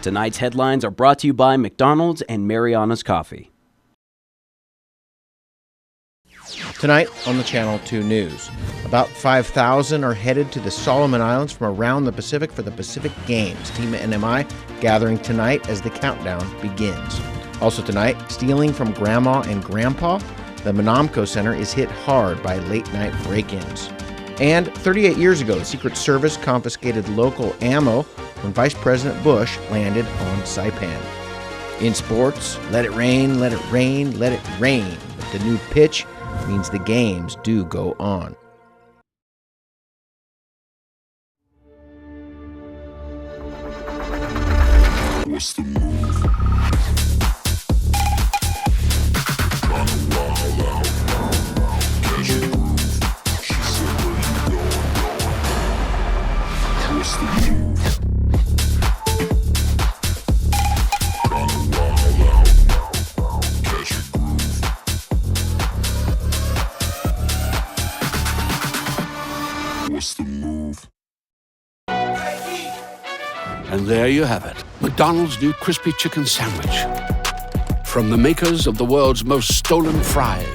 Tonight's headlines are brought to you by McDonald's and Mariana's Coffee. Tonight on the Channel 2 News, about 5,000 are headed to the Solomon Islands from around the Pacific for the Pacific Games. Team NMI gathering tonight as the countdown begins. Also tonight, stealing from Grandma and Grandpa. The Manco Center is hit hard by late-night break-ins. And 38 years ago, the Secret Service confiscated local ammo when Vice President Bush landed on Saipan. In sports, let it rain, let it rain, let it rain. But the new pitch means the games do go on. What's the move? Kinda wild out. Catch a groove. She said, where you going? What's the move? Kinda wild out. Catch a groove. What's the move? And there you have it, McDonald's new crispy chicken sandwich. From the makers of the world's most stolen fries.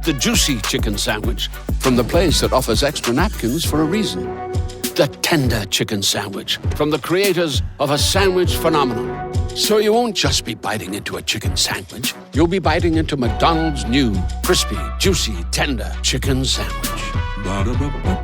The juicy chicken sandwich from the place that offers extra napkins for a reason. The tender chicken sandwich from the creators of a sandwich phenomenon. So you won't just be biting into a chicken sandwich, you'll be biting into McDonald's new crispy, juicy, tender chicken sandwich. Ba-da-ba-ba-ba.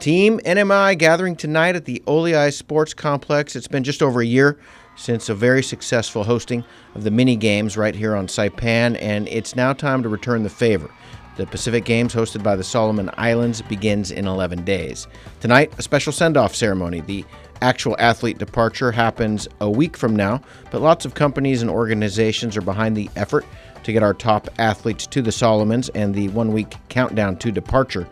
Team NMI gathering tonight at the Oleai Sports Complex. It's been just over a year since a very successful hosting of the mini games right here on Saipan, and it's now time to return the favor. The Pacific Games, hosted by the Solomon Islands, begins in 11 days. Tonight, a special send-off ceremony. The actual athlete departure happens a week from now, but lots of companies and organizations are behind the effort to get our top athletes to the Solomons, and the one-week countdown to departure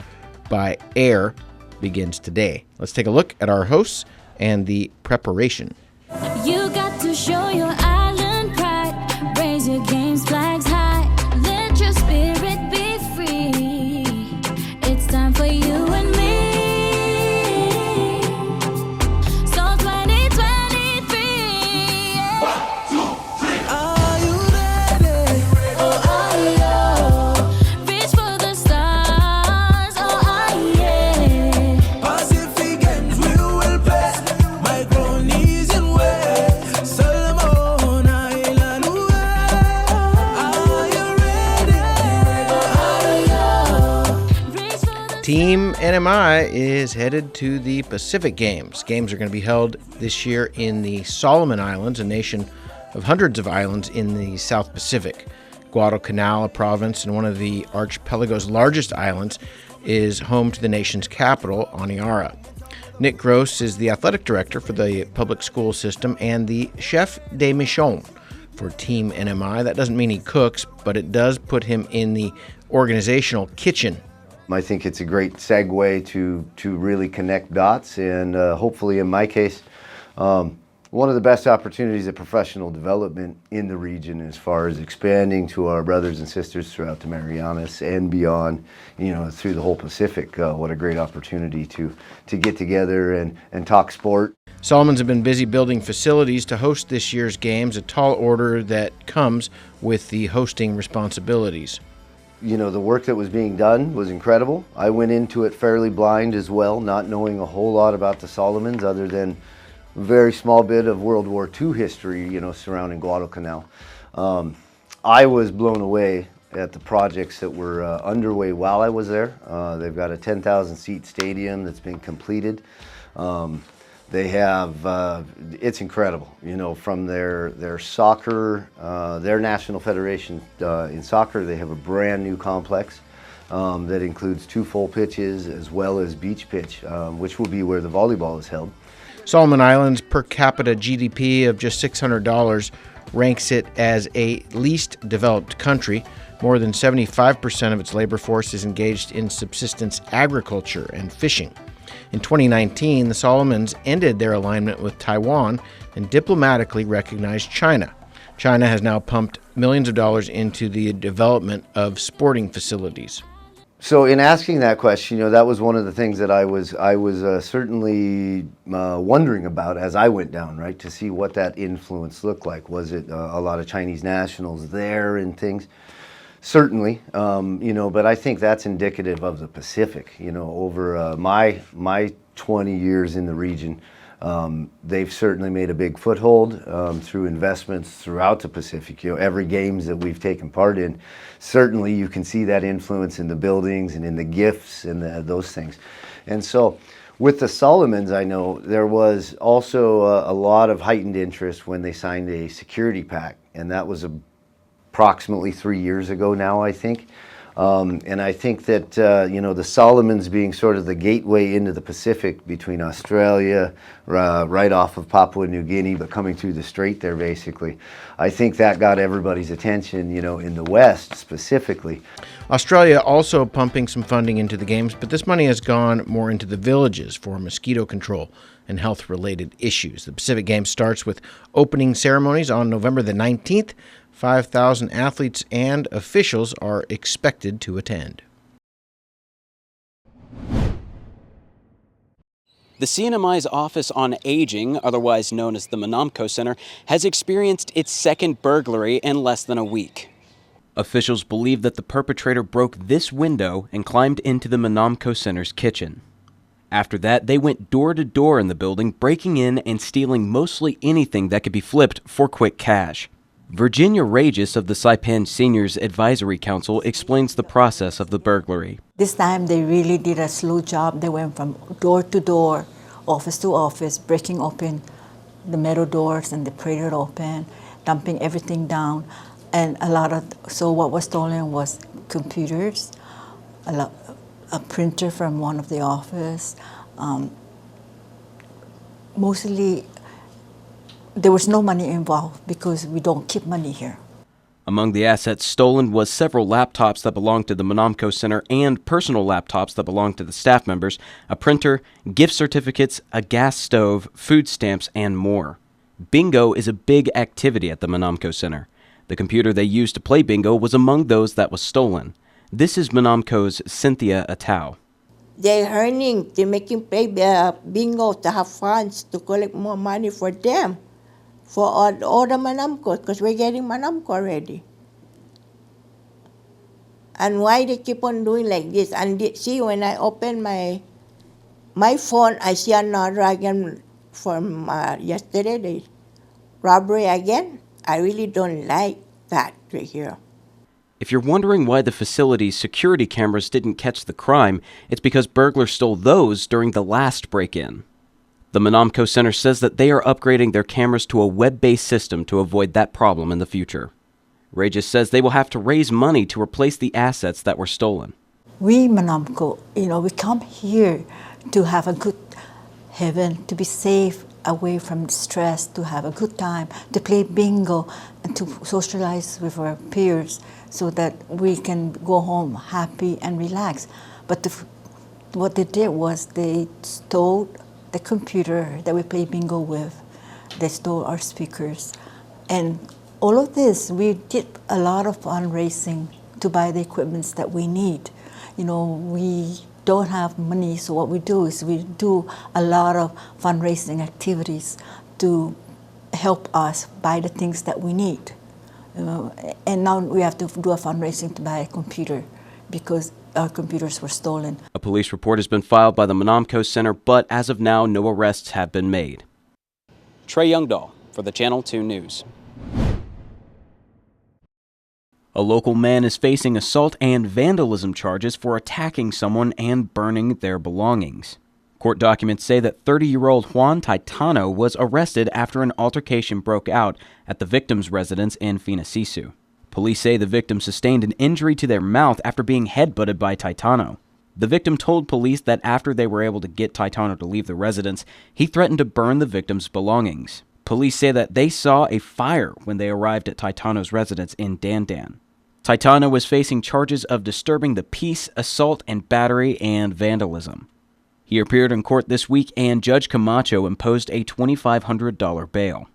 by air begins today. Let's take a look at our hosts and the preparation. You got to show your island pride. Raise your games flags high. Let your spirit be free. It's time for you and me. So 2023. One, two, three. Are you ready? Oh, are you? Reach for the stars. Oh, are you? Pacific Games we will play. Micronesian way. Solomon Island way. Are you ready? Team NMI is headed to the Pacific Games. Games are going to be held this year in the Solomon Islands, a nation of hundreds of islands in the South Pacific. Guadalcanal, a province and one of the archipelago's largest islands, is home to the nation's capital, Honiara. Nick Gross is the athletic director for the public school system and the chef de mission for Team NMI. That doesn't mean he cooks, but it does put him in the organizational kitchen. I think it's a great segue to really connect dots, and hopefully in my case one of the best opportunities of professional development in the region as far as expanding to our brothers and sisters throughout the Marianas and beyond, through the whole Pacific. What a great opportunity to get together and talk sport. Solomons have been busy building facilities to host this year's games, a tall order that comes with the hosting responsibilities. The work that was being done was incredible. I went into it fairly blind as well, not knowing a whole lot about the Solomons other than a very small bit of World War II history, surrounding Guadalcanal. I was blown away at the projects that were underway while I was there. They've got a 10,000 seat stadium that's been completed. They have, it's incredible, from their soccer, their national federation in soccer, they have a brand new complex that includes 2 full pitches as well as beach pitch, which will be where the volleyball is held. Solomon Islands per capita GDP of just $600 ranks it as a least developed country. More than 75% of its labor force is engaged in subsistence agriculture and fishing. In 2019, the Solomons ended their alignment with Taiwan and diplomatically recognized China. China has now pumped millions of dollars into the development of sporting facilities. So in asking that question, that was one of the things that I was certainly wondering about as I went down, right, to see what that influence looked like. Was it a lot of Chinese nationals there and things? Certainly, but I think that's indicative of the Pacific. Over my 20 years in the region, they've certainly made a big foothold through investments throughout the Pacific. Every games that we've taken part in, certainly you can see that influence in the buildings and in the gifts and those things. And so with the Solomons, I know there was also a lot of heightened interest when they signed a security pact, and that was approximately 3 years ago now, I think. And I think that, the Solomons being sort of the gateway into the Pacific between Australia, right off of Papua New Guinea, but coming through the strait there basically, I think that got everybody's attention, in the West specifically. Australia also pumping some funding into the games, but this money has gone more into the villages for mosquito control and health-related issues. The Pacific Games starts with opening ceremonies on November the 19th. 5,000 athletes and officials are expected to attend. The CNMI's Office on Aging, otherwise known as the Manco Center, has experienced its second burglary in less than a week. Officials believe that the perpetrator broke this window and climbed into the Manco Center's kitchen. After that, they went door to door in the building, breaking in and stealing mostly anything that could be flipped for quick cash. Virginia Regis of the Saipan Seniors Advisory Council explains the process of the burglary. This time they really did a slow job. They went from door to door, office to office, breaking open the metal doors and they prayed it open, dumping everything down. And so what was stolen was computers, a printer from one of the office, mostly. There was no money involved because we don't keep money here. Among the assets stolen was several laptops that belonged to the Manco Center and personal laptops that belonged to the staff members, a printer, gift certificates, a gas stove, food stamps, and more. Bingo is a big activity at the Manco Center. The computer they used to play bingo was among those that was stolen. This is Manco's Cynthia Atau. They're earning, they're making play bingo to have funds to collect more money for them. For all the Manamco, because we're getting Manamco already. And why they keep on doing like this? And see, when I open my phone, I see another again from yesterday, the robbery again. I really don't like that right here. If you're wondering why the facility's security cameras didn't catch the crime, it's because burglars stole those during the last break-in. The Manco Center says that they are upgrading their cameras to a web-based system to avoid that problem in the future. Regis says they will have to raise money to replace the assets that were stolen. We, Manco, we come here to have a good heaven, to be safe, away from stress, to have a good time, to play bingo, and to socialize with our peers so that we can go home happy and relax. But what they did was they stole the computer that we play bingo with, They stole our speakers. And all of this, we did a lot of fundraising to buy the equipments that we need. You know, we don't have money, so what we do is we do a lot of fundraising activities to help us buy the things that we need. And now we have to do a fundraising to buy a computer because our computers were stolen. A police report has been filed by the Manco Center, but as of now, no arrests have been made. Trey Youngdahl for the Channel 2 News. A local man is facing assault and vandalism charges for attacking someone and burning their belongings. Court documents say that 30-year-old Juan Taitano was arrested after an altercation broke out at the victim's residence in Finasisu. Police say the victim sustained an injury to their mouth after being headbutted by Taitano. The victim told police that after they were able to get Taitano to leave the residence, he threatened to burn the victim's belongings. Police say that they saw a fire when they arrived at Taitano's residence in Dandan. Taitano was facing charges of disturbing the peace, assault and battery, and vandalism. He appeared in court this week, and Judge Camacho imposed a $2,500 bail.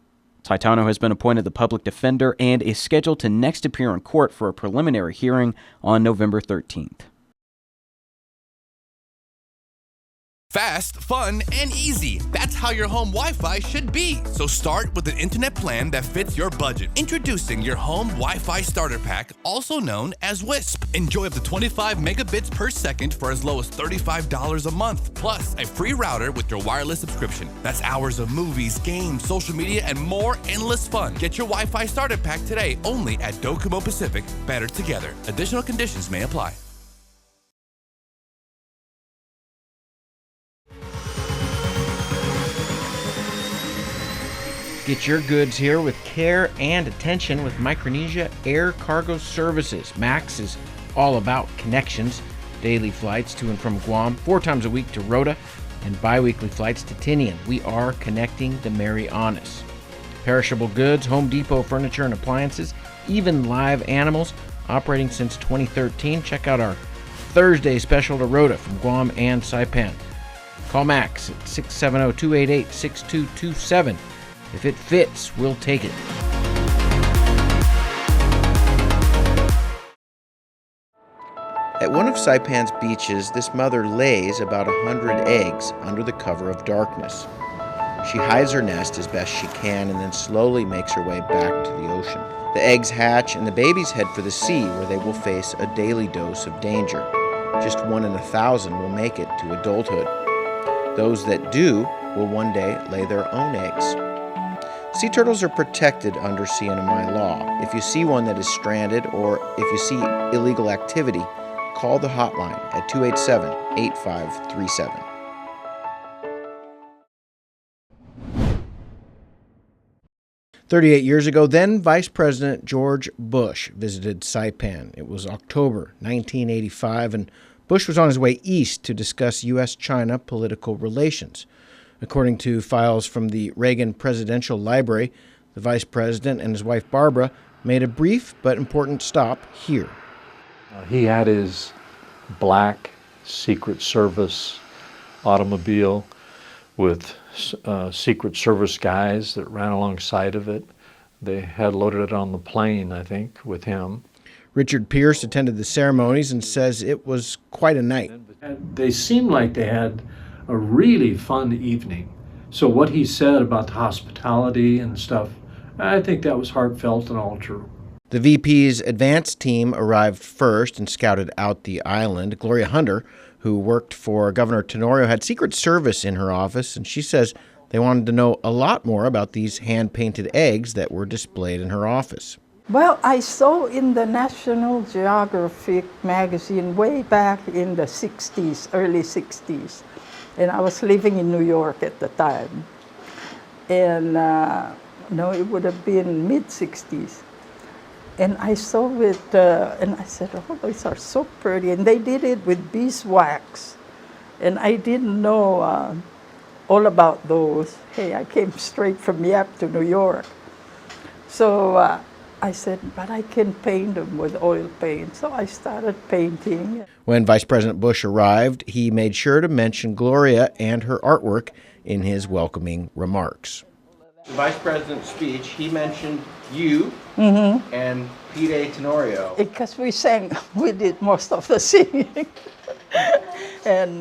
Taitano has been appointed the public defender and is scheduled to next appear in court for a preliminary hearing on November 13th. Fast, fun, and easy. That's how your home Wi-Fi should be. So start with an internet plan that fits your budget. Introducing your home Wi-Fi starter pack, also known as WISP. Enjoy up to 25 megabits per second for as low as $35 a month, plus a free router with your wireless subscription. That's hours of movies, games, social media, and more endless fun. Get your Wi-Fi starter pack today only at Docomo Pacific. Better together. Additional conditions may apply. Get your goods here with care and attention with Micronesia Air Cargo Services. MAX is all about connections. Daily flights to and from Guam, 4 times a week to Rota, and bi-weekly flights to Tinian. We are connecting the Marianas. Perishable goods, Home Depot furniture and appliances, even live animals, operating since 2013. Check out our Thursday special to Rota from Guam and Saipan. Call Max at 670-288-6227. If it fits, we'll take it. At one of Saipan's beaches, this mother lays about 100 eggs under the cover of darkness. She hides her nest as best she can and then slowly makes her way back to the ocean. The eggs hatch and the babies head for the sea, where they will face a daily dose of danger. Just 1 in 1,000 will make it to adulthood. Those that do will one day lay their own eggs. Sea turtles are protected under CNMI law. If you see one that is stranded or if you see illegal activity, call the hotline at 287-8537. "38 years ago, then Vice President George Bush visited Saipan. It was October 1985, and Bush was on his way east to discuss U.S.-China political relations. According to files from the Reagan Presidential Library, the vice president and his wife Barbara made a brief but important stop here. He had his black Secret Service automobile with Secret Service guys that ran alongside of it. They had loaded it on the plane, I think, with him. Richard Pierce attended the ceremonies and says it was quite a night. They seemed like they had a really fun evening. So what he said about the hospitality and stuff, I think that was heartfelt and all true. The VP's advance team arrived first and scouted out the island. Gloria Hunter, who worked for Governor Tenorio, had Secret Service in her office, and she says they wanted to know a lot more about these hand-painted eggs that were displayed in her office. Well, I saw in the National Geographic magazine way back in the 60s, early 60s, and I was living in New York at the time. And no, it would have been mid-60s. And I saw it, and I said, oh, these are so pretty. And they did it with beeswax. And I didn't know all about those. Hey, I came straight from Yap to New York. So I said, but I can paint them with oil paint. So I started painting. When Vice President Bush arrived, he made sure to mention Gloria and her artwork in his welcoming remarks. The Vice President's speech, he mentioned you and Pete Tenorio. Because we did most of the singing. And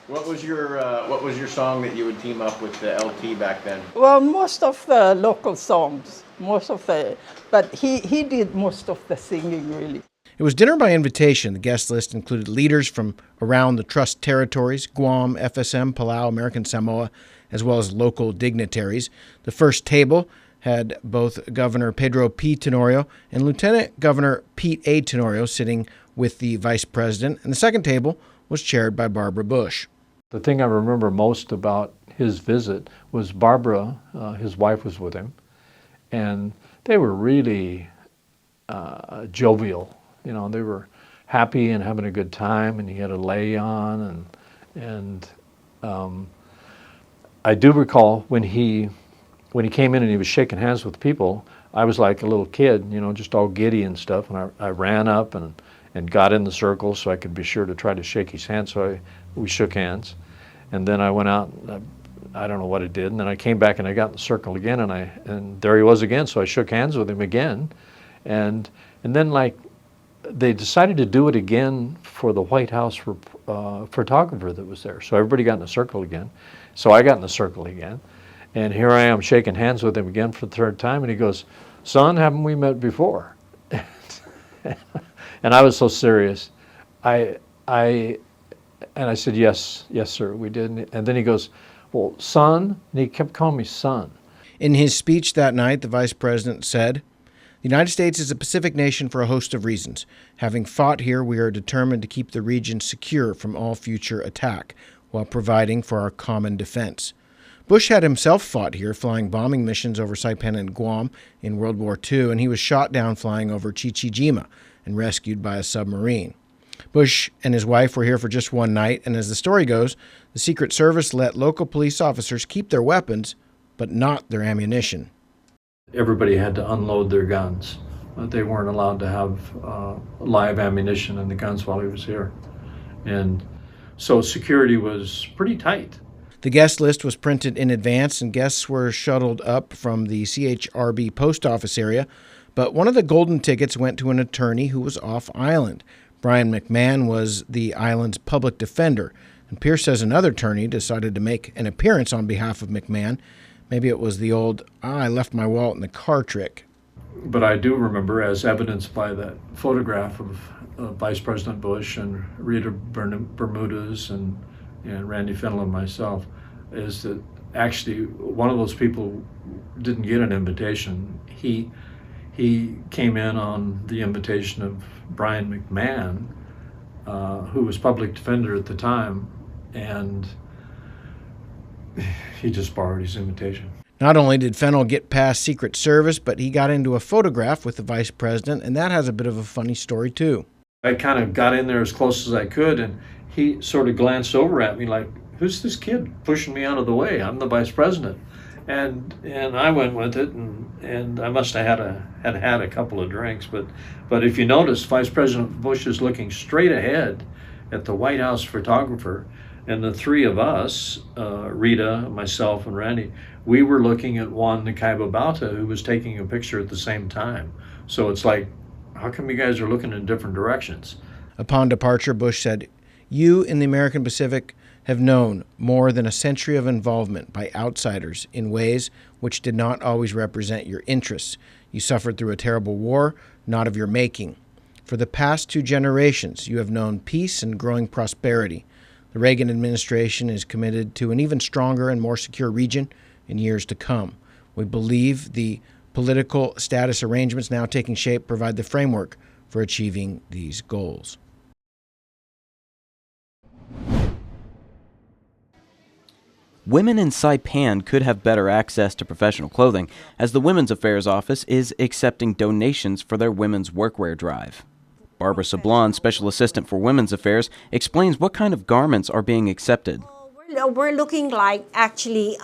What was your song that you would team up with the LT back then? well, most of the local songs, but he did most of the singing really. It was dinner by invitation. The guest list included leaders from around the Trust territories, Guam, FSM, Palau, American Samoa, as well as local dignitaries. The first table had both Governor Pedro P. Tenorio and Lieutenant Governor Pete A. Tenorio sitting with the Vice President, and the second table was chaired by Barbara Bush. The thing I remember most about his visit was Barbara, his wife, was with him, and they were really jovial. You know, they were happy and having a good time, and he had a lei on, and I do recall when he came in and he was shaking hands with people, I was like a little kid, you know, just all giddy and stuff, and I ran up and got in the circle so I could be sure to try to shake his hand, so we shook hands. And then I went out, and I don't know what I did, and then I came back and I got in the circle again, and there he was again, so I shook hands with him again. And then, like, they decided to do it again for the White House photographer that was there. So everybody got in the circle again. So I got in the circle again. And here I am shaking hands with him again for the third time. And he goes, "Son, haven't we met before?" And I was so serious. And I said, yes, sir, we did. And then he goes, "Well, son," and he kept calling me son. In his speech that night, the Vice President said, "The United States is a Pacific nation for a host of reasons. Having fought here, we are determined to keep the region secure from all future attack, while providing for our common defense." Bush had himself fought here, flying bombing missions over Saipan and Guam in World War II, and he was shot down flying over Chichijima and rescued by a submarine. Bush and his wife were here for just one night, and as the story goes, the Secret Service let local police officers keep their weapons, but not their ammunition. Everybody had to unload their guns. They weren't allowed to have live ammunition in the guns while he was here. And so security was pretty tight. The guest list was printed in advance, and guests were shuttled up from the CHRB post office area, but one of the golden tickets went to an attorney who was off island. Brian McMahon was the island's public defender, and Pierce says another attorney decided to make an appearance on behalf of McMahon. Maybe it was the old, "I left my wallet in the car" trick. But I do remember, as evidenced by that photograph of Vice President Bush and Rita Bermudez and Randy Fennell and myself, is that actually one of those people didn't get an invitation. He came in on the invitation of Brian McMahon, who was public defender at the time, and he just borrowed his invitation. Not only did Fennell get past Secret Service, but he got into a photograph with the Vice President, and that has a bit of a funny story, too. I kind of got in there as close as I could, and he sort of glanced over at me like, "Who's this kid pushing me out of the way? I'm the Vice President." And I went with it, and I must have had a couple of drinks, but if you notice, Vice President Bush is looking straight ahead at the White House photographer, and the three of us, Rita, myself, and Randy, we were looking at Juan Nakaibabauta, who was taking a picture at the same time. So it's like, how come you guys are looking in different directions? Upon departure, Bush said, "You in the American Pacific have known more than a century of involvement by outsiders in ways which did not always represent your interests. You suffered through a terrible war, not of your making. For the past 2 generations, you have known peace and growing prosperity. The Reagan administration is committed to an even stronger and more secure region in years to come. We believe the political status arrangements now taking shape provide the framework for achieving these goals." Women in Saipan could have better access to professional clothing, as the Women's Affairs Office is accepting donations for their Women's Workwear drive. Barbara Sablon, Special Assistant for Women's Affairs, explains what kind of garments are being accepted. We're looking like actually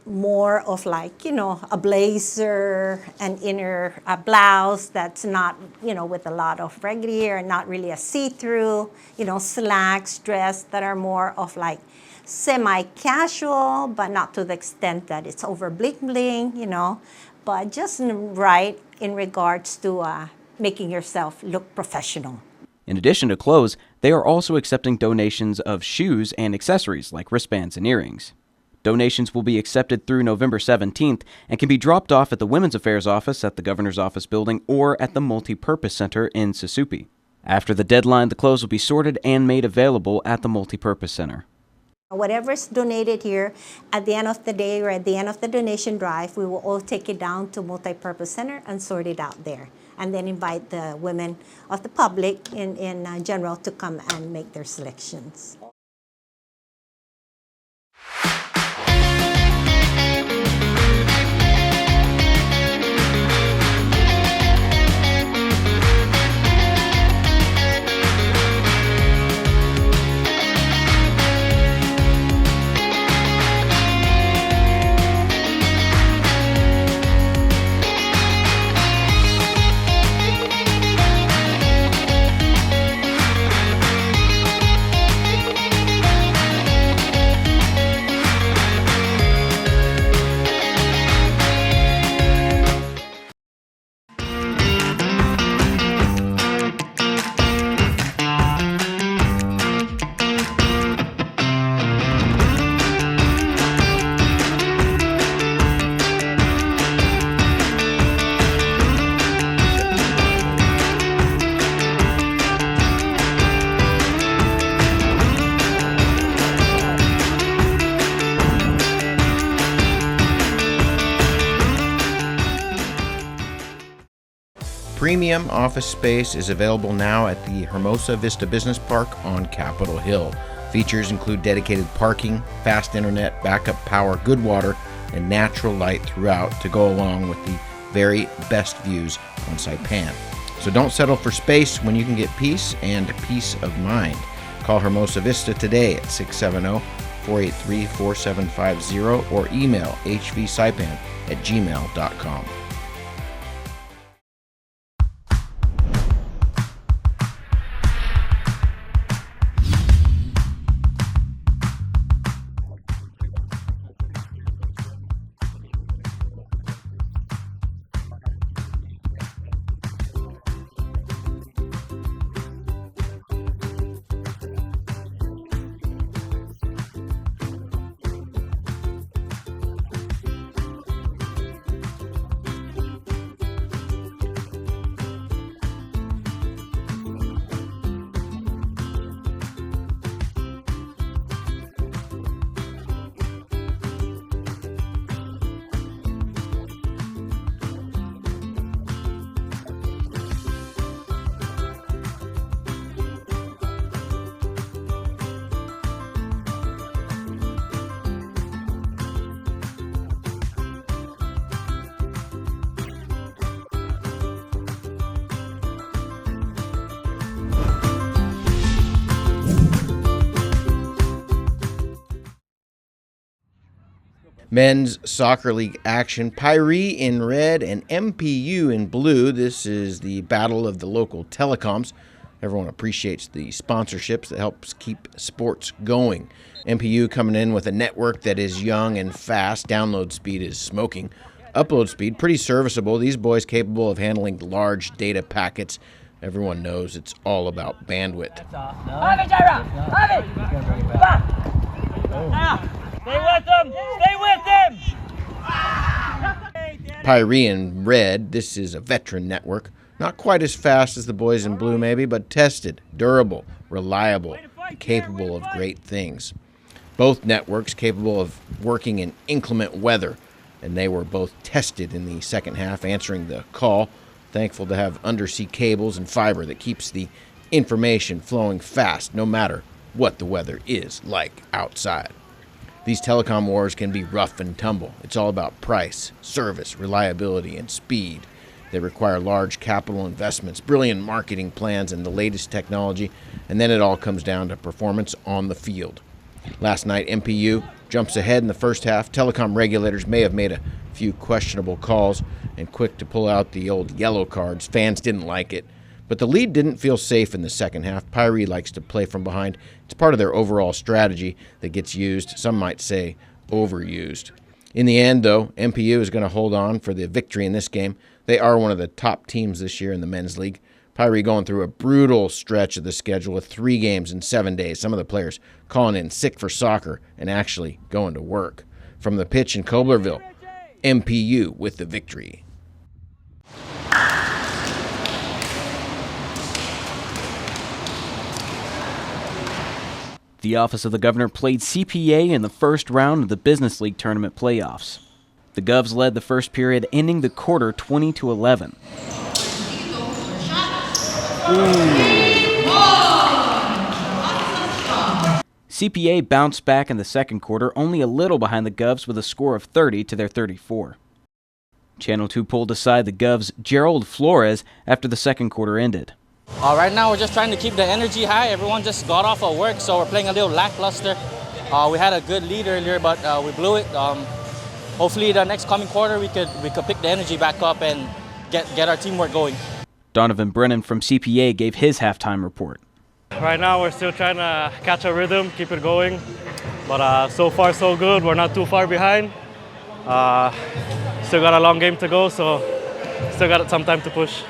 more of like, a blazer, an inner blouse that's not, with a lot of regular hair and not really a see-through, slacks, dress that are more of like semi-casual, but not to the extent that it's over bling-bling, but just right in regards to making yourself look professional. In addition to clothes, they are also accepting donations of shoes and accessories like wristbands and earrings. Donations will be accepted through November 17th and can be dropped off at the Women's Affairs Office at the Governor's Office building or at the Multi-Purpose Center in Susupe. After the deadline, the clothes will be sorted and made available at the Multi-Purpose Center. Whatever is donated here, at the end of the day or at the end of the donation drive, we will all take it down to Multi-Purpose Center and sort it out there. And then invite the women of the public in general to come and make their selections. Premium office space is available now at the Hermosa Vista Business Park on Capitol Hill. Features include dedicated parking, fast internet, backup power, good water, and natural light throughout to go along with the very best views on Saipan. So don't settle for space when you can get peace and peace of mind. Call Hermosa Vista today at 670-483-4750 or email hvsaipan@gmail.com. Men's Soccer League action. Pyrie in red and MPU in blue. This is the battle of the local telecoms. Everyone appreciates the sponsorships that helps keep sports going. MPU coming in with a network that is young and fast. Download speed is smoking. Upload speed, pretty serviceable. These boys capable of handling large data packets. Everyone knows it's all about bandwidth. Stay with them! Stay with them! Pyrie in red, this is a veteran network. Not quite as fast as the boys in blue maybe, but tested, durable, reliable, and capable of great things. Both networks capable of working in inclement weather, and they were both tested in the second half, answering the call. Thankful to have undersea cables and fiber that keeps the information flowing fast no matter what the weather is like outside. These telecom wars can be rough and tumble. It's all about price, service, reliability, and speed. They require large capital investments, brilliant marketing plans, and the latest technology, and then it all comes down to performance on the field. Last night, MPU jumps ahead in the first half. Telecom regulators may have made a few questionable calls and quick to pull out the old yellow cards. Fans didn't like it. But the lead didn't feel safe in the second half. Pyrie likes to play from behind. It's part of their overall strategy that gets used, some might say overused. In the end, though, MPU is going to hold on for the victory in this game. They are one of the top teams this year in the men's league. Pyrie going through a brutal stretch of the schedule with 3 games in 7 days. Some of the players calling in sick for soccer and actually going to work. From the pitch in Coblerville, MPU with the victory. The Office of the Governor played CPA in the first round of the Business League Tournament playoffs. The Govs led the first period, ending the quarter 20-11. CPA bounced back in the second quarter, only a little behind the Govs with a score of 30 to their 34. Channel 2 pulled aside the Govs' Gerald Flores after the second quarter ended. Right now we're just trying to keep the energy high. Everyone just got off of work, so we're playing a little lackluster. We had a good lead earlier, but we blew it. Hopefully the next coming quarter we could pick the energy back up and get our teamwork going. Donovan Brennan from CPA gave his halftime report. Right now we're still trying to catch a rhythm, keep it going. But so far so good. We're not too far behind. Still got a long game to go, so still got some time to push.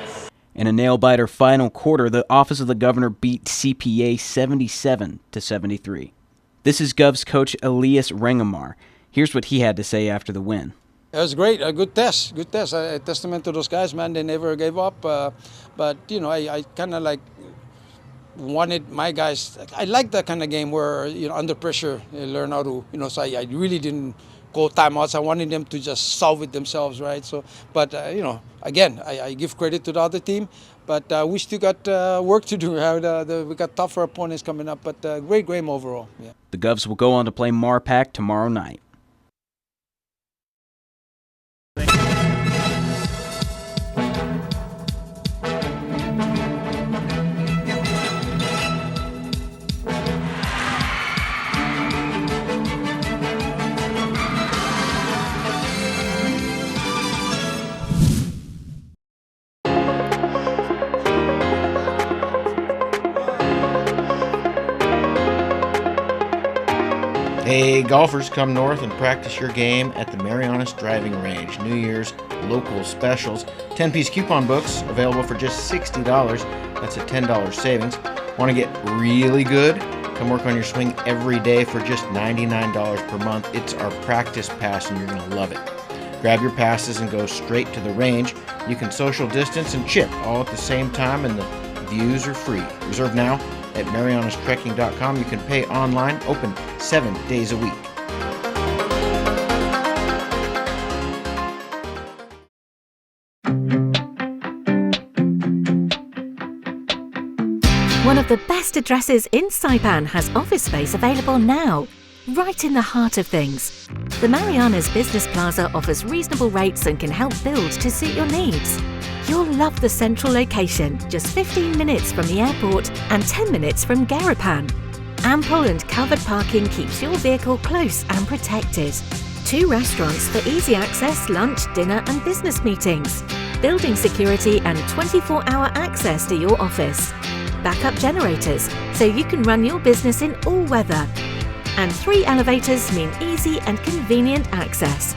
In a nail-biter final quarter, the Office of the Governor beat CPA 77-73. This is Govs coach Elias Rengamar. Here's what he had to say after the win. It was great, a good test. A testament to those guys, man. They never gave up. But you know, I kind of like wanted my guys. I like that kind of game where under pressure, you learn how to So I really didn't go timeouts. I wanted them to just solve it themselves, right? So, but again, I give credit to the other team, but we still got work to do. We got tougher opponents coming up, but great game overall. Yeah. The Govs will go on to play Marpac tomorrow night. Hey, golfers, come north and practice your game at the Marianas Driving Range. New Year's local specials. 10-piece coupon books available for just $60. That's a $10 savings. Want to get really good? Come work on your swing every day for just $99 per month. It's our practice pass and you're going to love it. Grab your passes and go straight to the range. You can social distance and chip all at the same time, and the views are free. Reserve now at marianastrekking.com. You can pay online, open 7 days a week. One of the best addresses in Saipan has office space available now, right in the heart of things. The Marianas Business Plaza offers reasonable rates and can help build to suit your needs. You'll love the central location, just 15 minutes from the airport and 10 minutes from Garapan. Ample and covered parking keeps your vehicle close and protected. 2 restaurants for easy access, lunch, dinner and business meetings. Building security and 24-hour access to your office. Backup generators, so you can run your business in all weather. And 3 elevators mean easy and convenient access.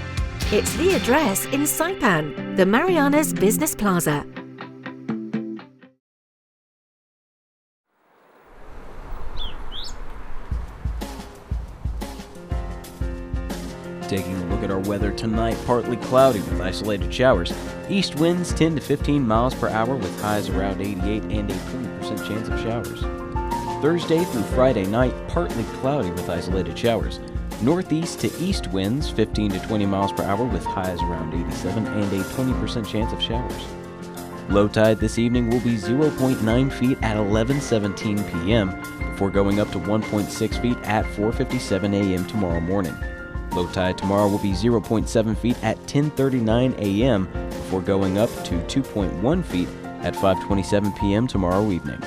It's the address in Saipan, the Marianas Business Plaza. Taking a look at our weather tonight, partly cloudy with isolated showers. East winds 10 to 15 miles per hour with highs around 88 and a 20% chance of showers. Thursday through Friday night, partly cloudy with isolated showers. Northeast to east winds 15 to 20 miles per hour with highs around 87 and a 20% chance of showers. Low tide this evening will be 0.9 feet at 11:17 p.m. before going up to 1.6 feet at 4:57 a.m. tomorrow morning. Low tide tomorrow will be 0.7 feet at 10:39 a.m. before going up to 2.1 feet at 5:27 p.m. tomorrow evening.